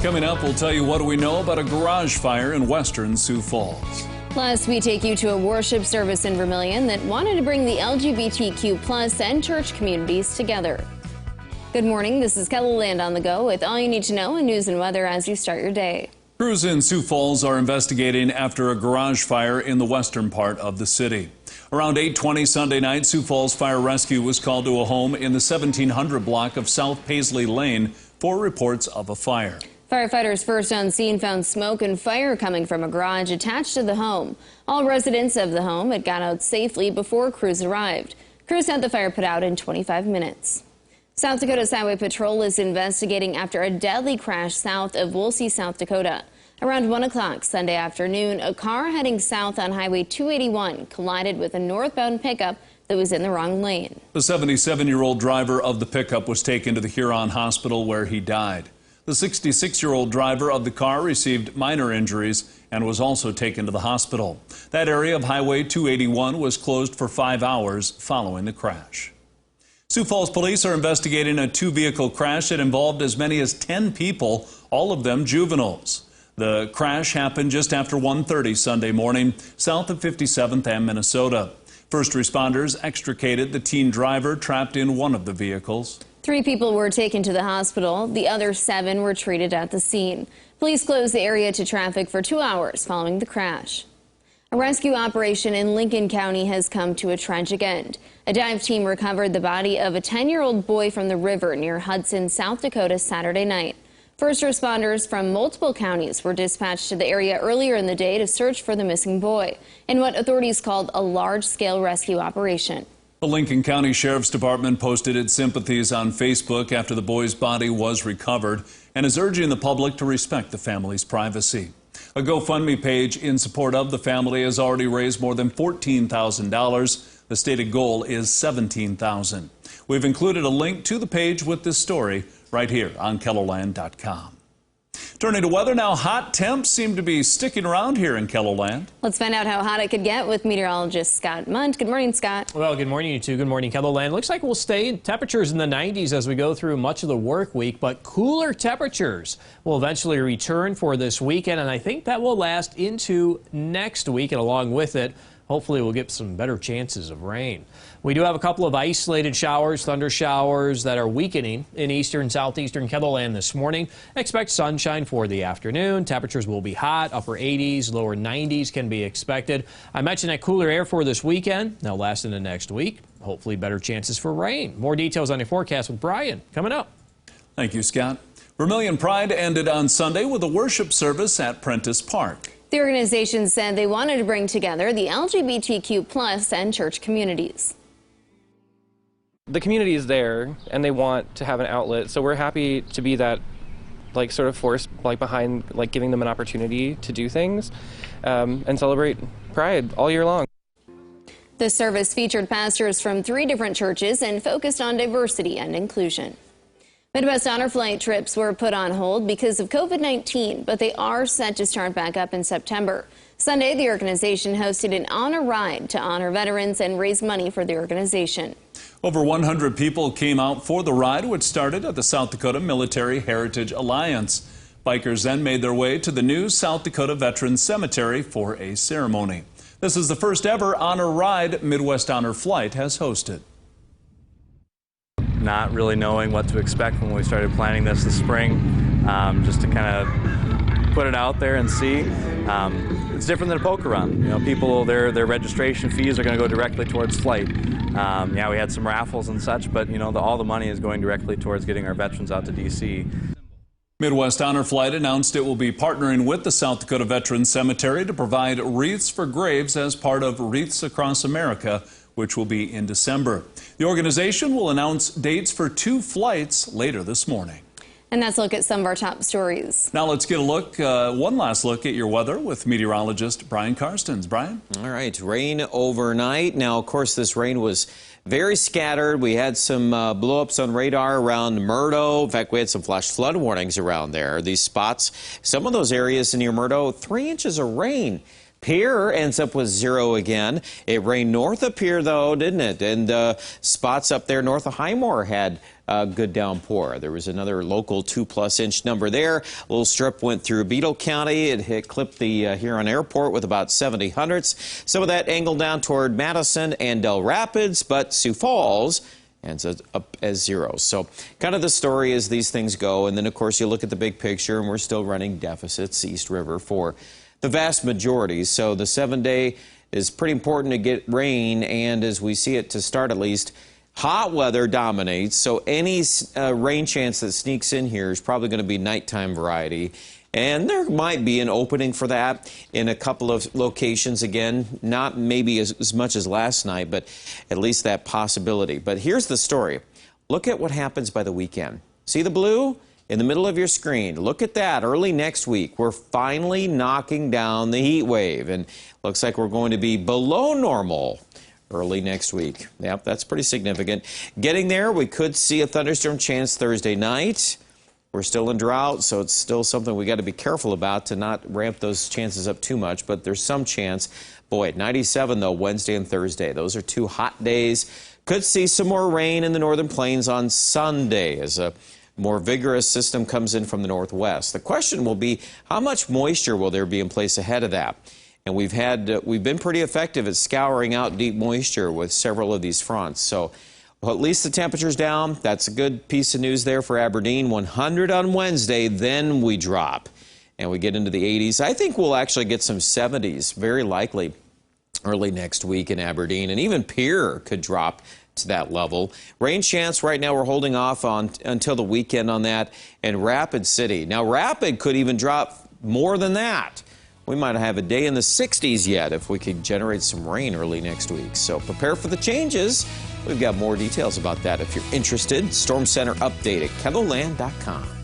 Coming up, we'll tell you what do we know about a garage fire in western Sioux Falls. Plus, we take you to a worship service in Vermilion that wanted to bring the LGBTQ plus and church communities together. Good morning, this is KELOLAND on the go with all you need to know in news and weather as you start your day. Crews in Sioux Falls are investigating after a garage fire in the western part of the city. Around 8:20 Sunday night, Sioux Falls Fire Rescue was called to a home in the 1700 block of South Paisley Lane for reports of a fire. Firefighters first on scene found smoke and fire coming from a garage attached to the home. All residents of the home had got out safely before crews arrived. Crews had the fire put out in 25 minutes. South Dakota's Highway Patrol is investigating after a deadly crash south of Woolsey, South Dakota. Around 1 o'clock Sunday afternoon, a car heading south on Highway 281 collided with a northbound pickup that was in the wrong lane. The 77-year-old driver of the pickup was taken to the Huron Hospital where he died. The 66-year-old driver of the car received minor injuries and was also taken to the hospital. That area of Highway 281 was closed for 5 hours following the crash. Sioux Falls police are investigating a two-vehicle crash that involved as many as 10 people, all of them juveniles. The crash happened just after 1:30 Sunday morning, south of 57th and Minnesota. First responders extricated the teen driver trapped in one of the vehicles. 3 people were taken to the hospital. The other 7 were treated at the scene. Police closed the area to traffic for 2 hours following the crash. A rescue operation in Lincoln County has come to a tragic end. A dive team recovered the body of a 10-year-old boy from the river near Hudson, South Dakota, Saturday night. First responders from multiple counties were dispatched to the area earlier in the day to search for the missing boy in what authorities called a large-scale rescue operation. The Lincoln County Sheriff's Department posted its sympathies on Facebook after the boy's body was recovered and is urging the public to respect the family's privacy. A GoFundMe page in support of the family has already raised more than $14,000. The stated goal is $17,000. We've included a link to the page with this story right here on KELOLAND.com. Turning to weather now, hot temps seem to be sticking around here in KELOLAND. Let's find out how hot it could get with meteorologist Scott Munt. Good morning, Scott. Well, good morning, you two. Good morning, KELOLAND. Looks like we'll stay in temperatures in the 90s as we go through much of the work week, but cooler temperatures will eventually return for this weekend, and I think that will last into next week, and along with it, hopefully we'll get some better chances of rain. We do have a couple of isolated showers, thunder showers that are weakening in eastern, southeastern KELOLAND this morning. Expect sunshine for the afternoon. Temperatures will be hot, upper 80s, lower 90s can be expected. I mentioned that cooler air for this weekend. Now last into next week. Hopefully better chances for rain. More details on your forecast with Brian coming up. Thank you, Scott. Vermilion Pride ended on Sunday with a worship service at Prentice Park. The organization said they wanted to bring together the LGBTQ plus and church communities. The community is there and they want to have an outlet, so we're happy to be that sort of force behind giving them an opportunity to do things and celebrate Pride all year long. The service featured pastors from 3 different churches and focused on diversity and inclusion. Midwest Honor Flight trips were put on hold because of COVID-19, but they are set to start back up in September. Sunday, the organization hosted an honor ride to honor veterans and raise money for the organization. Over 100 people came out for the ride, which started at the South Dakota Military Heritage Alliance. Bikers then made their way to the new South Dakota Veterans Cemetery for a ceremony. This is the first ever honor ride Midwest Honor Flight has hosted. Not really knowing what to expect when we started planning this spring, just to kind of put it out there and see. It's different than a poker run. You know, people, their registration fees are going to go directly towards flight. Yeah, we had some raffles and such, but all the money is going directly towards getting our veterans out to D.C. Midwest Honor Flight announced it will be partnering with the South Dakota Veterans Cemetery to provide wreaths for graves as part of Wreaths Across America, which will be in December. The organization will announce dates for 2 flights later this morning. And that's a look at some of our top stories. Now let's get a look, one last look at your weather with meteorologist Brian Karstens. Brian? All right, rain overnight. Now, of course, this rain was very scattered. We had some blow-ups on radar around Murdo. In fact, we had some flash flood warnings around there. These spots, some of those areas near Murdo, 3 inches of rain. Pierre ends up with 0 again. It rained north of Pierre, though, didn't it? And spots up there north of Highmore had a good downpour. There was another local 2+ inch number there. A little strip went through Beadle County. It clipped the Huron Airport with about 70 hundredths. Some of that angled down toward Madison and Del Rapids, but Sioux Falls ends up as 0. So kind of the story as these things go. And then, of course, you look at the big picture, and we're still running deficits East River for the vast majority. So the 7-day is pretty important to get rain, and as we see it to start at least, hot weather dominates. So any rain chance that sneaks in here is probably going to be nighttime variety. And there might be an opening for that in a couple of locations. Again, not maybe as much as last night, but at least that possibility. But here's the story. Look at what happens by the weekend. See the blue in the middle of your screen? Look at that. Early next week, we're finally knocking down the heat wave. And looks like we're going to be below normal early next week. Yep, that's pretty significant. Getting there, we could see a thunderstorm chance Thursday night. We're still in drought, so it's still something we got to be careful about to not ramp those chances up too much, but there's some chance. Boy, at 97, though, Wednesday and Thursday. Those are 2 hot days. Could see some more rain in the northern plains on Sunday as a more vigorous system comes in from the northwest. The question will be, how much moisture will there be in place ahead of that? And we've been pretty effective at scouring out deep moisture with several of these fronts. So well, at least the temperature's down. That's a good piece of news there for Aberdeen. 100 on Wednesday, then we drop and we get into the 80s. I think we'll actually get some 70s, very likely early next week in Aberdeen, and even Pierre could drop to that level. Rain chance right now we're holding off on until the weekend on that. And Rapid City. Now Rapid could even drop more than that. We might have a day in the 60s yet if we could generate some rain early next week. So prepare for the changes. We've got more details about that if you're interested. Storm Center update at KELOLAND.com.